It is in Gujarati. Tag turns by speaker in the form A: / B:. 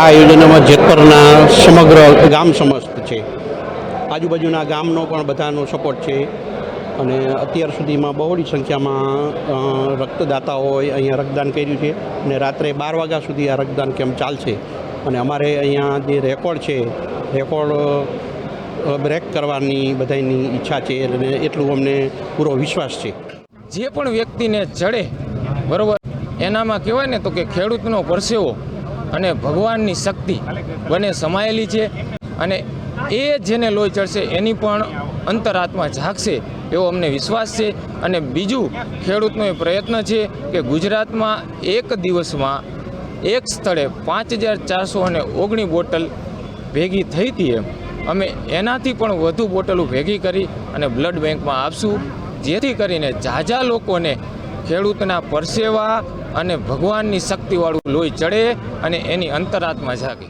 A: આ યોજનામાં જેતપરના સમગ્ર ગામ સમસ્ત છે, આજુબાજુના ગામનો પણ બધાનો સપોર્ટ છે અને અત્યાર સુધીમાં બહોળી સંખ્યામાં રક્તદાતાઓએ અહીંયા રક્તદાન કર્યું છે અને રાત્રે 12 વાગ્યા સુધી આ રક્તદાન કેમ્પ ચાલશે અને અમારે અહીંયા જે રેકોર્ડ છે રેકોર્ડ બ્રેક કરવાની બધાની ઈચ્છા છે અને એટલું અમને પૂરો વિશ્વાસ છે।
B: જે પણ વ્યક્તિને ચડે બરાબર એનામાં કહેવાય ને તો કે ખેડૂતનો પરસેવો અને ભગવાનની શક્તિ બંને સમાયેલી છે અને એ જેને લોહી ચડશે એની પણ અંતરાત્મા જાગશે એવો અમને વિશ્વાસ છે। અને બીજું ખેડૂતનો એ પ્રયત્ન છે કે ગુજરાતમાં એક દિવસમાં એક સ્થળે 5419 બોટલ ભેગી થઈ હતી, અમે એનાથી પણ વધુ બોટલો ભેગી કરી અને બ્લડ બેંકમાં આપશું, જેથી કરીને ઝાઝા લોકોને ખેડૂતના પરસેવા અને ભગવાનની શક્તિવાળું લોહી ચડે અને એની અંતરાત્મા જાગે।